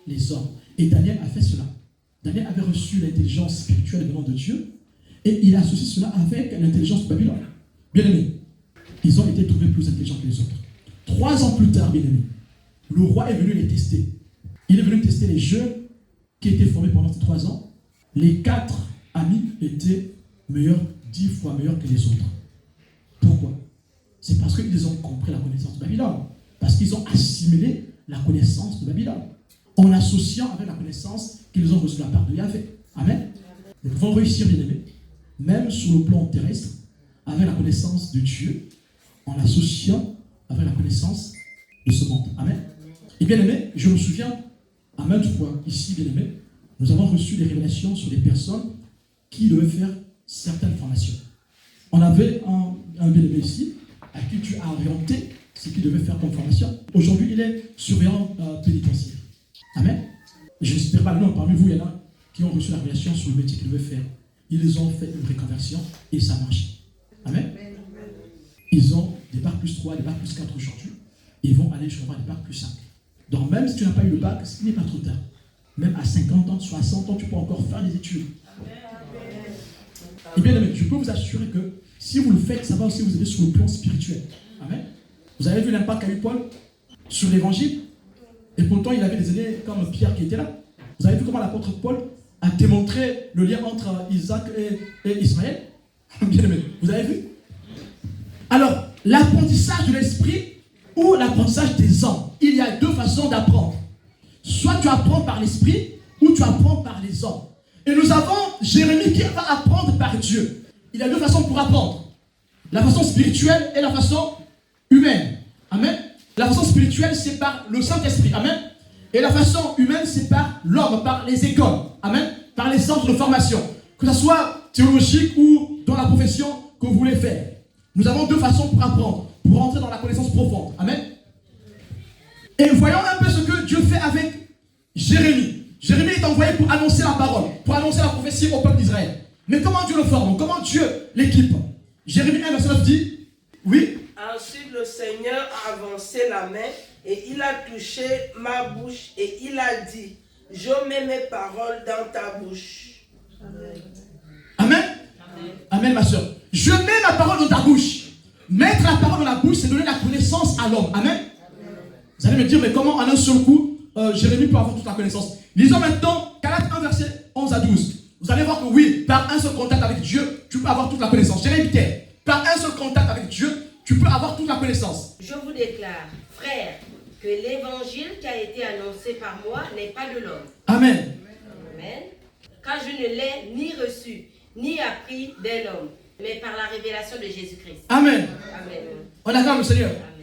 les hommes. Et Daniel a fait cela. Daniel avait reçu l'intelligence spirituelle venant de Dieu, et il a associé cela avec l'intelligence de Babylone. Bien aimé, ils ont été trouvés plus intelligents que les autres. 3 ans plus tard, bien aimé, le roi est venu les tester. Il est venu tester les jeunes qui étaient formés pendant ces 3 ans. Les 4 amis étaient meilleurs, 10 fois meilleurs que les autres. Pourquoi? C'est parce qu'ils ont compris la connaissance de Babylone. Parce qu'ils ont assimilé la connaissance de Babylone. En l'associant avec la connaissance qu'ils ont reçue de la part de Yahvé. Amen. Nous pouvons réussir, bien aimé, même sur le plan terrestre, avec la connaissance de Dieu, en l'associant avec la connaissance de ce monde. Amen. Et bien aimé, je me souviens, à maintes fois, ici, bien aimé, nous avons reçu des révélations sur des personnes qui devaient faire certaines formations. On avait un bien aimé ici, à qui tu as orienté ce qu'il devait faire comme formation. Aujourd'hui, il est surveillant pénitentiaire. Amen. Je n'espère pas, non, parmi vous, il y en a qui ont reçu la révélation sur le métier qu'ils devaient faire. Ils ont fait une reconversion et ça marche. Amen. Ils ont des bacs plus 3, des bacs plus 4 aujourd'hui. Ils vont aller jusqu'à des bacs plus 5. Donc même si tu n'as pas eu le bac, ce n'est pas trop tard. Même à 50 ans, 60 ans, tu peux encore faire des études. Et bien, je peux vous assurer que si vous le faites, ça va aussi vous aider sur le plan spirituel. Amen. Vous avez vu l'impact qu'a eu Paul sur l'évangile? Et pourtant, il avait des aînés comme Pierre qui était là. Vous avez vu comment l'apôtre Paul a démontré le lien entre Isaac et Ismaël? Bien aimé, vous avez vu? Alors, l'apprentissage de l'esprit ou l'apprentissage des hommes, il y a 2 façons d'apprendre. Soit tu apprends par l'esprit ou tu apprends par les hommes. Et nous avons Jérémie qui va apprendre par Dieu. Il y a 2 façons pour apprendre. La façon spirituelle et la façon humaine. Amen. La façon spirituelle, c'est par le Saint-Esprit. Amen. Et la façon humaine, c'est par l'homme, par les écoles. Amen. Par les centres de formation. Que ce soit théologique ou dans la profession que vous voulez faire. Nous avons 2 façons pour apprendre, pour entrer dans la connaissance profonde. Amen. Et voyons un peu ce que Dieu fait avec Jérémie. Jérémie est envoyé pour annoncer la parole, pour annoncer la prophétie au peuple d'Israël. Mais comment Dieu le forme? Comment Dieu l'équipe? Jérémie 1, verset 9 dit, oui. Ensuite le Seigneur a avancé la main et il a touché ma bouche et il a dit, je mets mes paroles dans ta bouche. Amen. Amen. Amen, ma soeur. Je mets ma parole dans ta bouche. Mettre la parole dans la bouche, c'est donner la connaissance à l'homme. Amen. Vous allez me dire, mais comment en un seul coup, Jérémie peut avoir toute la connaissance? Lisons maintenant Galates 1, verset 11 à 12. Vous allez voir que oui, par un seul contact avec Dieu, tu peux avoir toute la connaissance. Jérémie, par un seul contact avec Dieu, tu peux avoir toute la connaissance. Je vous déclare, frères, que l'évangile qui a été annoncé par moi n'est pas de l'homme. Amen. Amen. Car je ne l'ai ni reçu, ni appris d'un homme, mais par la révélation de Jésus-Christ. Amen. Amen. On acclame le Seigneur. Amen.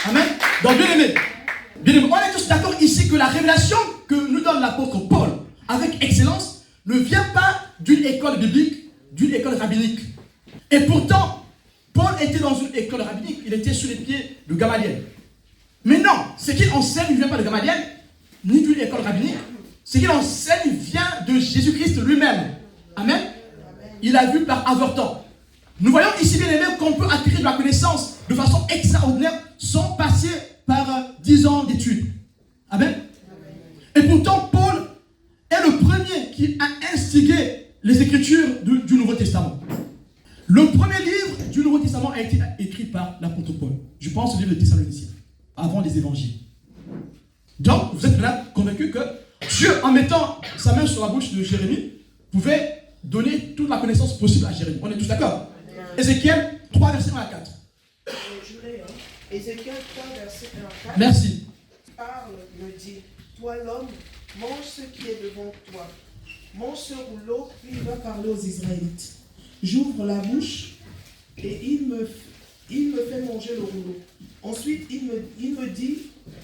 Amen. Donc, bien aimé, on est tous d'accord ici que la révélation que nous donne l'apôtre Paul avec excellence ne vient pas d'une école biblique, d'une école rabbinique. Et pourtant, Paul était dans une école rabbinique, il était sous les pieds de Gamaliel. Mais non, ce qu'il enseigne ne vient pas de Gamaliel, ni d'une école rabbinique. Ce qu'il enseigne vient de Jésus-Christ lui-même. Amen. Il a vu par avortant. Nous voyons ici, bien aimé, qu'on peut acquérir de la connaissance de façon extraordinaire sans passer par 10 ans d'études. Amen. Et pourtant, Paul est le premier qui a instigé les écritures du Nouveau Testament. Le premier livre du Nouveau Testament a été écrit par l'apôtre Paul. Je pense au livre de Thessaloniciens, avant les évangiles. Donc, vous êtes là convaincu que Dieu, en mettant sa main sur la bouche de Jérémie, pouvait donner toute la connaissance possible à Jérémie. On est tous d'accord? Ézéchiel 3, verset 1 à 4. Je l'ai, hein. Ézéchiel 3, verset 1 à 4. Merci. Parle, me dit, toi l'homme, mange ce qui est devant toi. Mange ce rouleau, Puis il va parler aux Israélites. J'ouvre la bouche et il me fait manger le rouleau. Ensuite, il me dit,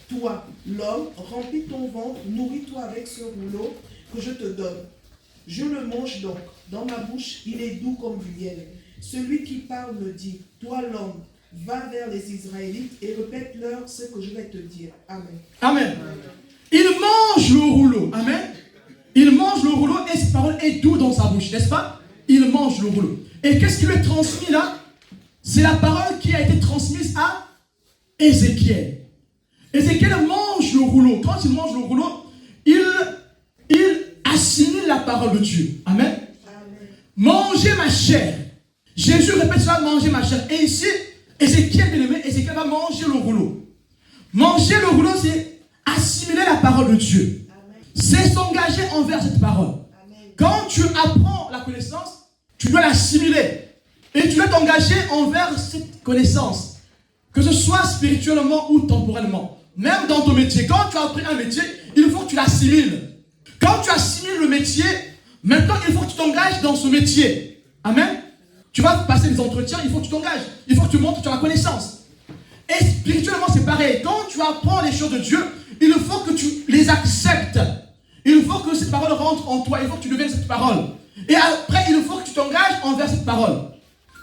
toi, l'homme, remplis ton ventre, nourris-toi avec ce rouleau que je te donne. Je le mange donc. Dans ma bouche, il est doux comme du miel. Celui qui parle me dit, toi, l'homme, va vers les Israélites et répète-leur ce que je vais te dire. Amen. Amen. Il mange le rouleau. Amen. Il mange le rouleau et cette parole est douce dans sa bouche, n'est-ce pas? Il mange le rouleau. Et qu'est-ce qui lui est transmis là? C'est la parole qui a été transmise à Ézéchiel. Ézéchiel mange le rouleau. Quand il mange le rouleau, il assimile la parole de Dieu. Amen. Amen. Mangez ma chair. Jésus répète cela, mangez ma chair. Et ici, Ézéchiel, bien aimé, Ézéchiel va manger le rouleau. Manger le rouleau, c'est assimiler la parole de Dieu. C'est s'engager envers cette parole. Amen. Quand tu apprends la connaissance, tu dois l'assimiler. Et tu dois t'engager envers cette connaissance. Que ce soit spirituellement ou temporellement. Même dans ton métier. Quand tu as appris un métier, il faut que tu l'assimiles. Quand tu assimiles le métier, maintenant il faut que tu t'engages dans ce métier. Amen. Tu vas passer des entretiens, il faut que tu t'engages. Il faut que tu montres que tu as la connaissance. Et spirituellement, c'est pareil. Quand tu apprends les choses de Dieu, il faut que tu les acceptes. Il faut que cette parole rentre en toi. Il faut que tu deviennes cette parole. Et après, il faut que tu t'engages envers cette parole.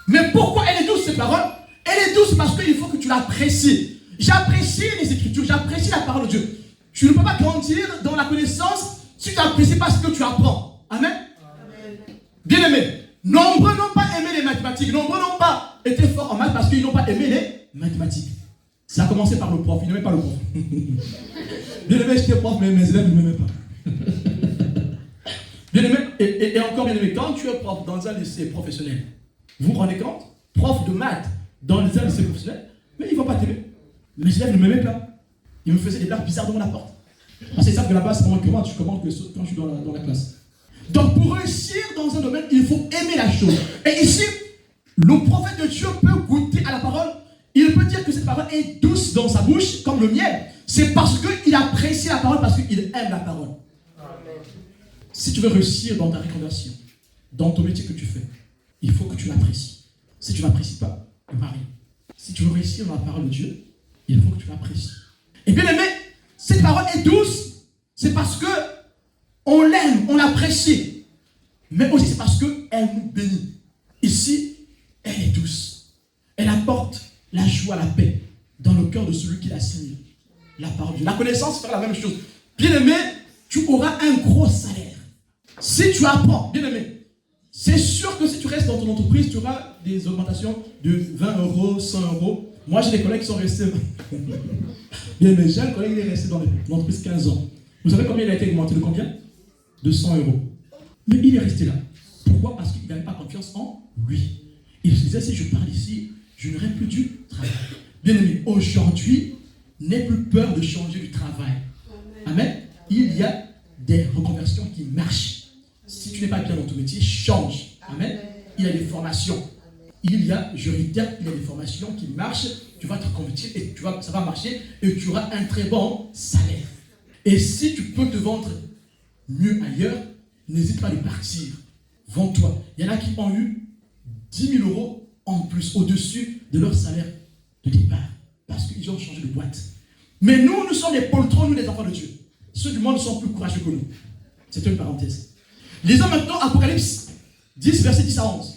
Mais pourquoi elle est douce, cette parole? Elle est douce parce qu'il faut que tu l'apprécies. J'apprécie les Écritures, j'apprécie la parole de Dieu. Tu ne peux pas grandir dans la connaissance si tu n'apprécies pas ce que tu apprends. Amen. Amen. Bien aimé. Nombreux n'ont pas aimé les mathématiques. Nombreux n'ont pas été forts en maths parce qu'ils n'ont pas aimé les mathématiques. Ça a commencé par le prof. Ils n'aimaient pas le prof. Bien aimé, j'étais prof, mais mes élèves ne m'aimaient pas. Bien aimé, et encore bien aimé, quand tu es prof dans un lycée professionnel, vous vous rendez compte? Prof de maths dans un lycée professionnel, mais ils ne vont pas t'aimer. Mes élèves ne m'aimaient pas. Ils me faisaient des blagues bizarres devant la porte. Parce qu'ils savent que là-bas, c'est comment je commande quand je suis dans la classe. Donc pour réussir dans un domaine, il faut aimer la chose. Et ici, le prophète de Dieu peut goûter à la parole. Il peut dire que cette parole est douce dans sa bouche, comme le miel. C'est parce qu'il apprécie la parole, parce qu'il aime la parole. Amen. Si tu veux réussir dans ta reconversion, dans ton métier que tu fais, il faut que tu l'apprécies. Si tu ne l'apprécies pas, il ne va rien. Si tu veux réussir dans la parole de Dieu, il faut que tu l'apprécies. Et bien aimé, cette parole est douce, c'est parce que on l'aime, on l'apprécie. Mais aussi c'est parce qu'elle nous bénit. Ici, elle est douce. Elle apporte la joie, la paix dans le cœur de celui qui l'assimile. La parole de Dieu. La connaissance fera la même chose. Bien aimé, tu auras un gros salaire. Si tu apprends, bien aimé, c'est sûr que si tu restes dans ton entreprise, tu auras des augmentations de 20 €, 100 €. Moi, j'ai des collègues qui sont restés. Bien aimé, j'ai un collègue qui est resté dans l'entreprise 15 ans. Vous savez combien il a été augmenté? De combien? De 100 €. Mais il est resté là. Pourquoi? Parce qu'il n'avait pas confiance en lui. Il se disait, si je parle ici, je n'aurai plus du travail. Bien aimé, aujourd'hui, n'aie plus peur de changer du travail. Amen. Il y a des reconversions qui marchent. Si tu n'es pas bien dans ton métier, change. Amen. Il y a des formations. Il y a, je réitère, il y a des formations qui marchent. Tu vas te convertir et ça va marcher et tu auras un très bon salaire. Et si tu peux te vendre mieux ailleurs, n'hésite pas à les partir. Vends-toi. Il y en a qui ont eu 10 000 € en plus, au-dessus de leur salaire de départ. Parce qu'ils ont changé de boîte. Mais nous sommes les poltrons, nous les enfants de Dieu. Ceux du monde sont plus courageux que nous. C'est une parenthèse. Lisons maintenant Apocalypse 10, verset 10 à 11.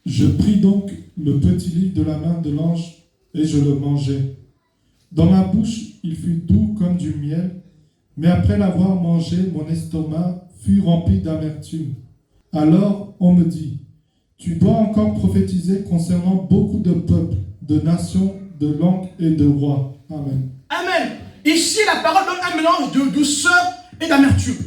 Je pris donc le petit livre de la main de l'ange et je le mangeai. Dans ma bouche, il fut doux comme du miel, mais après l'avoir mangé, mon estomac fut rempli d'amertume. Alors on me dit, tu dois encore prophétiser concernant beaucoup de peuples, de nations, de langues et de rois. Amen. Amen. Ici, la parole donne un mélange de douceur et d'amertume.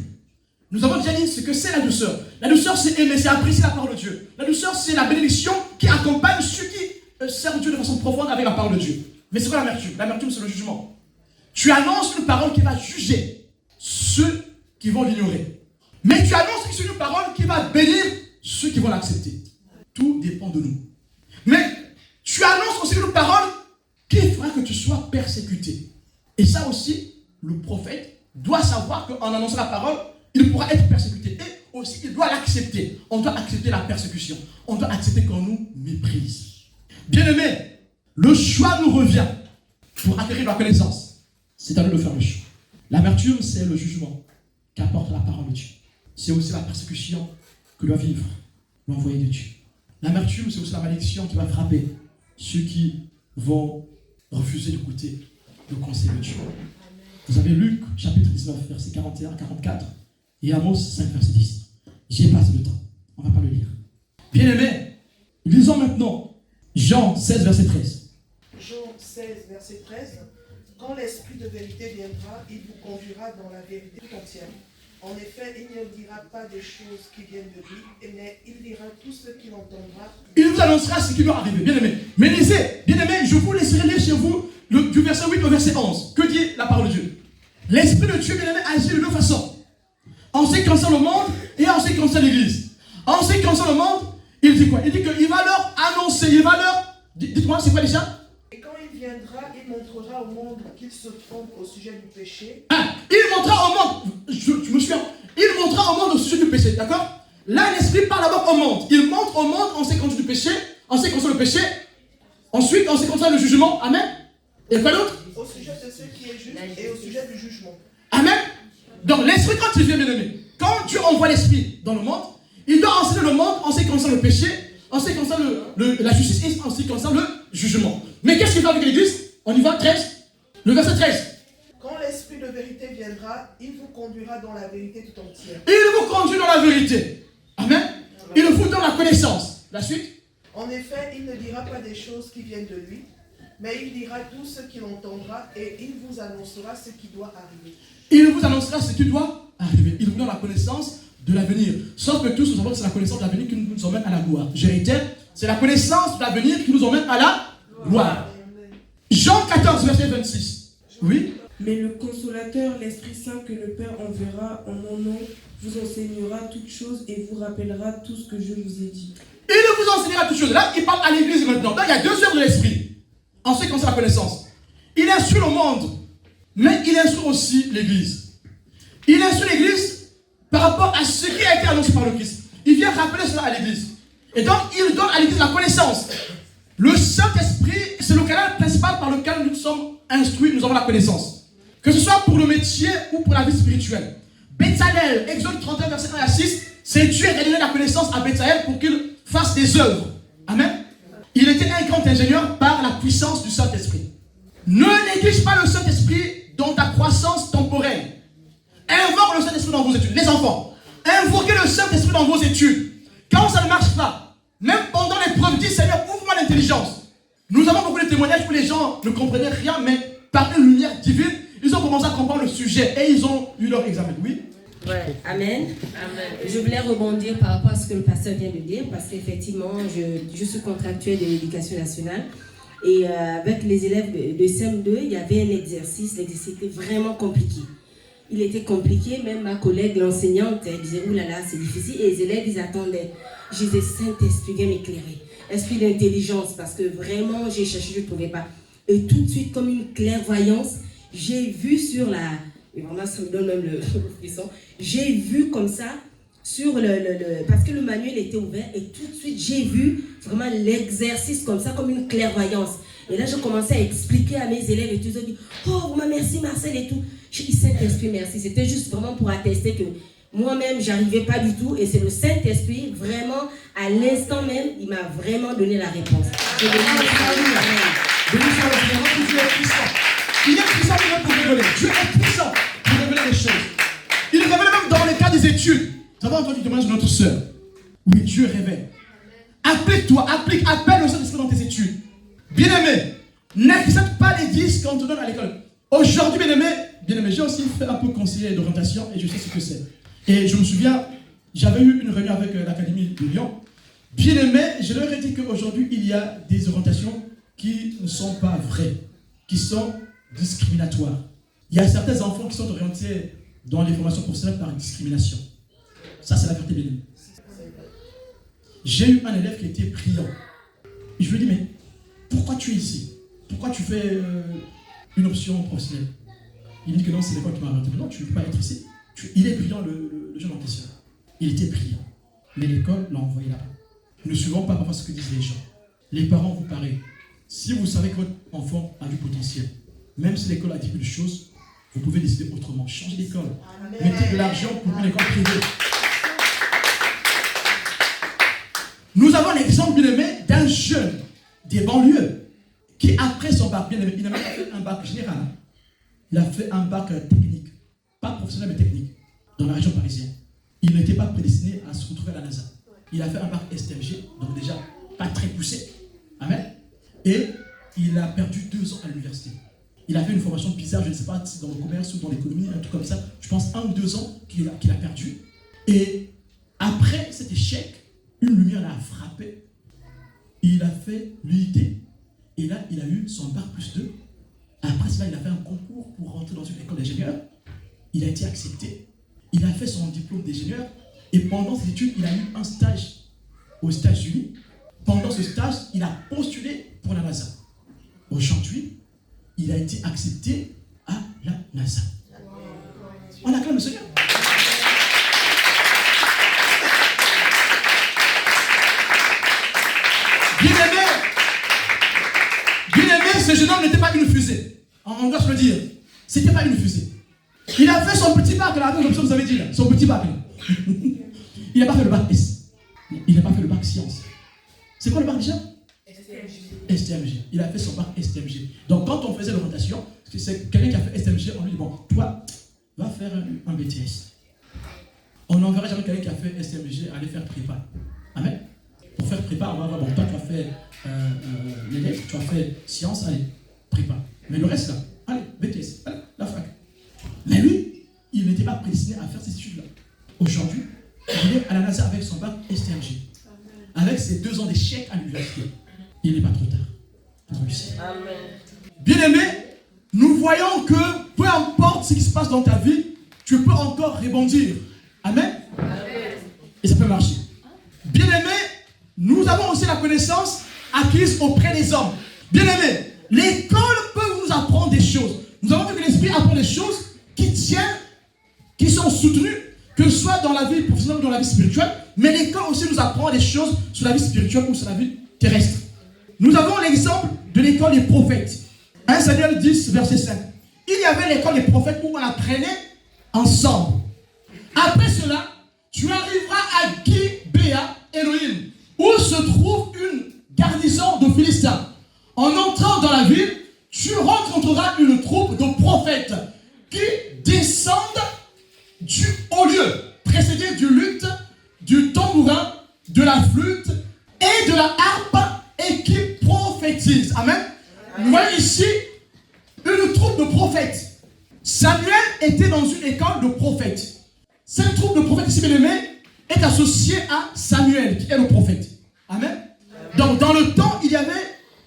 Nous avons déjà dit ce que c'est la douceur. La douceur, c'est aimer, c'est apprécier la parole de Dieu. La douceur, c'est la bénédiction qui accompagne ceux qui servent Dieu de façon profonde avec la parole de Dieu. Mais c'est quoi l'amertume? L'amertume, c'est le jugement. Tu annonces une parole qui va juger ceux qui vont l'ignorer. Mais tu annonces une parole qui va bénir ceux qui vont l'accepter. Tout dépend de nous. Mais tu annonces aussi une parole qui fera que tu sois persécuté. Et ça aussi, le prophète doit savoir qu'en annonçant la parole, il pourra être persécuté. Et aussi, il doit l'accepter. On doit accepter la persécution. On doit accepter qu'on nous méprise. Bien-aimés, le choix nous revient pour acquérir la connaissance. C'est à nous de faire le choix. L'amertume, c'est le jugement qu'apporte la parole de Dieu. C'est aussi la persécution que doit vivre l'envoyé de Dieu. L'amertume, c'est aussi la malédiction qui va frapper ceux qui vont refuser d'écouter le conseil de Dieu. Vous avez Luc, chapitre 19, verset 41 à 44, et Amos 5, verset 10. J'ai passé le temps. On ne va pas le lire. Bien-aimés, lisons maintenant Jean 16, verset 13. Jean 16, verset 13. Quand l'Esprit de vérité viendra, il vous conduira dans la vérité tout entière. En effet, il ne dira pas des choses qui viennent de lui, mais il dira tout ce qu'il entendra. Il vous annoncera ce qui doit arriver, bien-aimés. Mais lisez, bien-aimés, je vous laisserai lire chez vous du verset 8 au verset 11. Que dit la parole de Dieu? L'Esprit de Dieu, bien-aimés, agit de deux façons. En ce qui concerne le monde et en ce qui concerne l'Église. En ce qui concerne le monde, il dit quoi? Il dit qu'il va leur annoncer, il va leur... Dites-moi, c'est quoi déjà? Et quand il viendra, il montrera au monde qu'il se trompe au sujet du péché. Il montrera au monde, je me souviens, il montrera au monde au sujet du péché, d'accord? Là, l'Esprit parle d'abord au monde. Il montre au monde en ce qui concerne du péché, en ce qui concerne le péché. Ensuite, en ce qui concerne le jugement. Amen. Et quoi d'autre? Au sujet de ce qui est juste et au sujet du jugement. Amen. Donc, l'Esprit, quand il vient, bien aimé, quand Dieu envoie l'Esprit dans le monde, il doit enseigner le monde en ce qui concerne le péché, en ce qui concerne la justice et en ce qui concerne le jugement. Mais qu'est-ce qu'il fait avec l'Église? On y va, 13. Le verset 13. Quand l'Esprit de vérité viendra, il vous conduira dans la vérité tout entière. Il vous conduit dans la vérité. Amen. Il vous donne la connaissance. La suite. En effet, il ne dira pas des choses qui viennent de lui, mais il dira tout ce qu'il entendra et il vous annoncera ce qui doit arriver. Il vous annoncera ce qui doit arriver. Il vous donne la connaissance de l'avenir. Sauf que tous nous savons que c'est la connaissance de l'avenir qui nous emmène à la gloire. Je réitère, c'est la connaissance de l'avenir qui nous emmène à la gloire. Jean 14, verset 26. Oui. Mais le consolateur, l'Esprit Saint que le Père enverra en mon nom, vous enseignera toutes choses et vous rappellera tout ce que je vous ai dit. Il vous enseignera toutes choses. Là, il parle à l'église maintenant. Donc, il y a 2 heures de l'esprit. En ce qui concerne la connaissance. Il instruit le monde, mais il instruit aussi l'église. Il instruit l'église par rapport à ce qui a été annoncé par le Christ. Il vient rappeler cela à l'église. Et donc, il donne à l'église la connaissance. Le Saint-Esprit, c'est le canal principal par lequel nous sommes instruits, nous avons la connaissance. Que ce soit pour le métier ou pour la vie spirituelle. Bezalel, Exode 31, verset 1 à 6, c'est Dieu qui a donné la connaissance à Bezalel pour qu'il fasse des œuvres. Amen. Il était un grand ingénieur par la puissance du Saint-Esprit. Ne néglige pas le Saint-Esprit dans ta croissance temporelle. Invoque le Saint-Esprit dans vos études. Les enfants, invoquez le Saint-Esprit dans vos études. Quand ça ne marche pas, même pendant l'épreuve, dis Seigneur, ouvre-moi l'intelligence. Nous avons beaucoup de témoignages où les gens ne comprenaient rien, mais par une lumière divine, ils ont commencé à comprendre le sujet et ils ont eu leur examen. Oui. Ouais. Amen. Je voulais rebondir par rapport à ce que le pasteur vient de dire, parce qu'effectivement, je suis contractuelle de l'éducation nationale. Et avec les élèves de CM2, il y avait un exercice. L'exercice était vraiment compliqué. Il était compliqué, même ma collègue, l'enseignante, elle disait, oulala, c'est difficile. Et les élèves, ils attendaient. Je disais, Saint-Esprit, viens m'éclairer. Esprit d'intelligence, parce que vraiment, j'ai cherché, je ne trouvais pas. Et tout de suite, comme une clairvoyance, j'ai vu sur la... Et vraiment, ça me donne même le frisson. J'ai vu comme ça, sur parce que le manuel était ouvert, et tout de suite, j'ai vu vraiment l'exercice comme ça, comme une clairvoyance. Et là, je commençais à expliquer à mes élèves et tout. Ils ont dit, oh, merci Marcel et tout. J'ai dit, Saint-Esprit, merci. C'était juste vraiment pour attester que moi-même, je n'arrivais pas du tout. Et c'est le Saint-Esprit, vraiment, à l'instant même, il m'a vraiment donné la réponse. Je Dieu est puissant. Il est puissant pour révéler. Dieu est puissant pour révéler les choses. Il révèle même dans les cas des études. Vous avez entendu le témoignage de notre sœur. Oui, Dieu révèle. Applique-toi, appelle le Saint-Esprit dans tes études. Bien-aimé, n'accepte pas les 10 qu'on te donne à l'école. Aujourd'hui, bien-aimé, j'ai aussi fait un peu conseiller d'orientation et je sais ce que c'est. Et je me souviens, j'avais eu une réunion avec l'Académie de Lyon. Bien-aimé, je leur ai dit qu'aujourd'hui, il y a des orientations qui ne sont pas vraies, qui sont discriminatoires. Il y a certains enfants qui sont orientés dans les formations professionnelles par discrimination. Ça, c'est la vérité, bien-aimé. J'ai eu un élève qui était brillant. Et je lui ai dit, mais pourquoi tu es ici? Pourquoi tu fais une option professionnelle? Il me dit que non, c'est l'école qui m'a arrêté. Non, tu ne peux pas être ici. Il est brillant, le jeune en question. Il était brillant. Mais l'école l'a envoyé là-bas. Ne suivons pas parfois ce que disent les gens. Les parents vous parlent. Si vous savez que votre enfant a du potentiel, même si l'école a dit quelque chose, vous pouvez décider autrement. Changez d'école. Mettez de l'argent pour une école privée. Nous avons l'exemple, bien aimé, d'un jeune des banlieues qui, après son bac, bien aimé, il n'a même pas fait un bac général. Il a fait un bac technique. Pas professionnel, mais technique. Dans la région parisienne. Il n'était pas prédestiné à se retrouver à la NASA. Il a fait un bac STMG, donc déjà pas très poussé. Amen. Et il a perdu 2 ans à l'université. Il a fait une formation bizarre, je ne sais pas si dans le commerce ou dans l'économie, un truc comme ça. Je pense 1 ou 2 ans qu'il a perdu. Et après cet échec, une lumière l'a frappé. Il a fait l'UIT. Et là, il a eu son bac plus 2. Après cela, il a fait un concours pour rentrer dans une école d'ingénieur. Il a été accepté. Il a fait son diplôme d'ingénieur. Et pendant ses études, il a eu un stage aux États-Unis. Pendant ce stage, il a postulé pour la NASA. Aujourd'hui, il a été accepté à la NASA. On acclame le Seigneur. Bien aimé, ce jeune homme n'était pas une fusée. On doit se le dire. C'était pas une fusée. Il a fait son petit bac, là, comme vous avez dit, là, son petit bac. Là. Il n'a pas fait le bac S. Il n'a pas fait le bac science. C'est quoi le bac déjà? STMG. Il a fait son bac STMG. Donc quand on faisait l'orientation, c'est quelqu'un qui a fait STMG, on lui dit, bon, toi, va faire un BTS. On n'enverra jamais quelqu'un qui a fait STMG aller faire prépa. Amen. Pour faire prépa, on va voir, bon, toi tu as fait les lettres, tu as fait sciences, allez, prépa. Mais le reste là, allez, BTS, allez, la fac. Mais lui, il n'était pas prédestiné à faire ces études-là. Aujourd'hui, il est à la NASA avec son bac STMG. Avec ses 2 ans d'échec à l'université. Il n'est pas trop tard pour réussir. Amen. Bien aimé, nous voyons que peu importe ce qui se passe dans ta vie, tu peux encore rebondir. Amen. Amen. Et ça peut marcher. Bien aimé, nous avons aussi la connaissance acquise auprès des hommes. Bien aimé, l'école peut nous apprendre des choses. Nous avons vu que l'esprit apprend des choses qui tiennent, qui sont soutenues, que ce soit dans la vie professionnelle ou dans la vie spirituelle, mais l'école aussi nous apprend des choses sur la vie spirituelle ou sur la vie terrestre. Nous avons l'exemple de l'école des prophètes. 1 Samuel 10, verset 5. Il y avait l'école des prophètes où on apprenait ensemble. Après cela, tu arriveras à Gibéa Elohim, où se trouve une garnison de Philistins. En entrant dans la ville, tu rencontreras une troupe de prophètes qui descendent du haut lieu, précédés du luth, du tambourin, de la flûte et de la harpe, et qui prophétisent. Amen. Nous voyons ici une troupe de prophètes. Samuel était dans une école de prophètes. Cette troupe de prophètes ici, bien aimés, est associée à Samuel, qui est le prophète. Amen. Donc, dans le temps, il y avait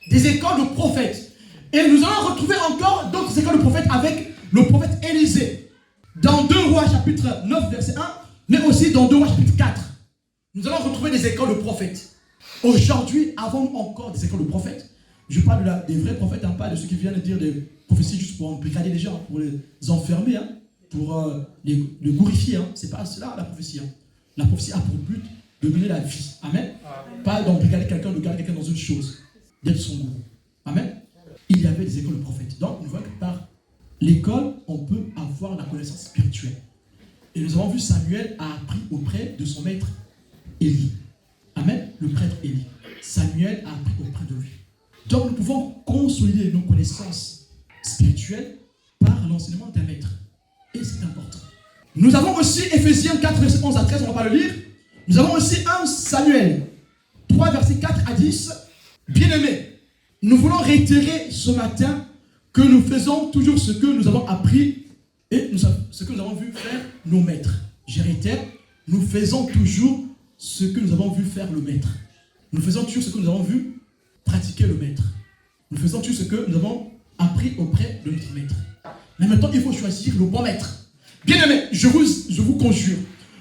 des écoles de prophètes. Et nous allons retrouver encore d'autres écoles de prophètes avec le prophète Élisée. Dans 2 Rois chapitre 9, verset 1, mais aussi dans 2 Rois chapitre 4. Nous allons retrouver des écoles de prophètes. Aujourd'hui, avons-nous encore des écoles de prophètes? Je parle des vrais prophètes, hein, pas de ceux qui viennent dire des prophéties juste pour brigader les gens, pour les enfermer, hein, pour les glorifier. Hein. C'est pas cela la prophétie. Hein. La prophétie a pour but de donner la vie. Amen. Pas d'embrigader quelqu'un, de garder quelqu'un dans une chose, d'être son gourou. Amen. Il y avait des écoles de prophètes. Donc, nous voyons que par l'école, on peut avoir la connaissance spirituelle. Et nous avons vu Samuel a appris auprès de son maître Élie. Amen. Le prêtre Élie. Samuel a appris auprès de lui. Donc, nous pouvons consolider nos connaissances spirituelles par l'enseignement d'un maître. Et c'est important. Nous avons aussi Ephésiens 4, verset 11 à 13, on ne va pas le lire. Nous avons aussi 1 Samuel 3, verset 4 à 10. Bien-aimés, nous voulons réitérer ce matin que nous faisons toujours ce que nous avons appris et ce que nous avons vu faire nos maîtres. Je réitère, nous faisons toujours ce que nous avons vu faire le maître. Nous faisons toujours ce que nous avons vu pratiquer le maître. Nous faisons toujours ce que nous avons appris auprès de notre maître. Mais maintenant, il faut choisir le bon maître. Bien-aimés, je vous conjure,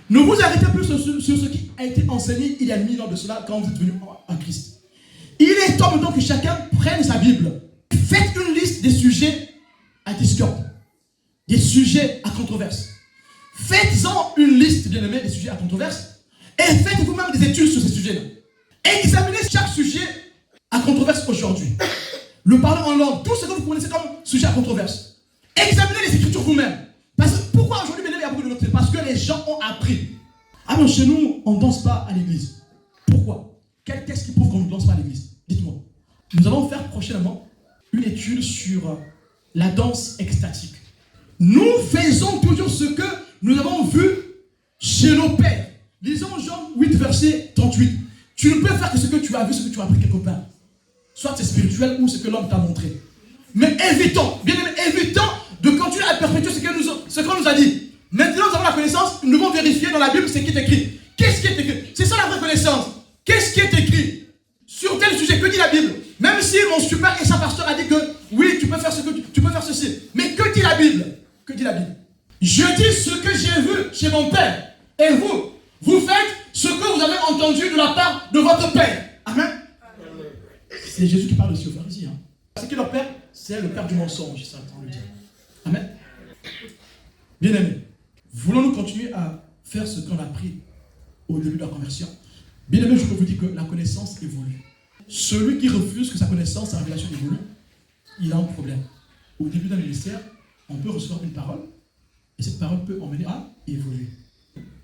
Ne vous arrêtez plus sur ce qui a été enseigné il y a 1000 ans de cela quand vous êtes venu en Christ. Il est temps maintenant que chacun prenne sa Bible. Faites une liste des sujets à discorde, des sujets à controverse. Faites-en une liste, bien aimé, des sujets à controverse et faites vous-même des études sur ces sujets-là. Examinez chaque sujet à controverse aujourd'hui. Le parler en langue, tout ce que vous connaissez comme sujet à controverse. Examinez les Écritures vous-même. Parce que pourquoi aujourd'hui, bien aimé, il y a beaucoup de doctrines? Parce que les gens ont appris. Ah non, chez nous, on ne danse pas à l'église. Pourquoi? Quel texte qui prouve qu'on ne danse pas à l'église? Dites-moi. Nous allons faire prochainement une étude sur la danse extatique. Nous faisons toujours ce que nous avons vu chez nos pères. Lisons Jean 8, verset 38. Tu ne peux faire que ce que tu as vu, ce que tu as appris quelque part. Soit c'est spirituel ou ce que l'homme t'a montré. Mais évitons, bien aimé, évitons de continuer à perpétuer ce qu'on nous a dit. Maintenant, nous avons la connaissance, nous devons vérifier dans la Bible ce qui est écrit. Qu'est-ce qui est écrit? C'est ça la vraie connaissance. Qu'est-ce qui est écrit sur tel sujet? Que dit la Bible? Même si mon super et sa pasteur a dit que oui, tu peux faire tu peux faire ceci. Mais que dit la Bible? Que dit la Bible? Je dis ce que j'ai vu chez mon père. Et vous faites ce que vous avez entendu de la part de votre père. Amen. C'est Jésus qui parle aussi aux pharisiens. C'est que leur père, c'est le père du mensonge, ça entend le dire. Amen. Bien aimé, voulons-nous continuer à faire ce qu'on a appris au début de la conversion? Bien aimé, je peux vous dire que la connaissance évolue. Celui qui refuse que sa connaissance, sa révélation évolue, il a un problème. Au début d'un ministère, on peut recevoir une parole, et cette parole peut emmener à évoluer.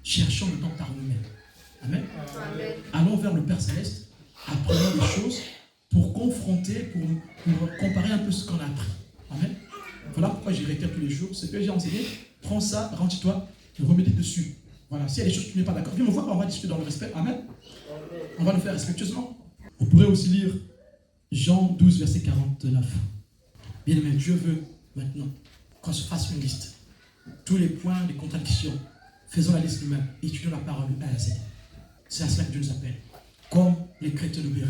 Cherchons le temps par nous-mêmes. Amen. Amen. Allons vers le Père Céleste, apprenons des choses pour confronter, pour comparer un peu ce qu'on a appris. Amen. Voilà pourquoi j'ai réitère tous les jours. Ce que j'ai enseigné, prends ça, rentre-toi et remédite dessus. Voilà, s'il y a des choses que tu n'es pas d'accord, viens me voir, on va discuter dans le respect. Amen. On va le faire respectueusement. On pourrait aussi lire Jean 12, verset 49. Bien aimé, Dieu veut maintenant qu'on se fasse une liste. Tous les points, les contradictions. Faisons la liste nous-mêmes. Étudions la parole de A à Z. C'est à cela que Dieu nous appelle. Comme les chrétiens de Béry,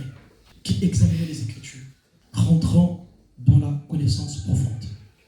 qui examinaient les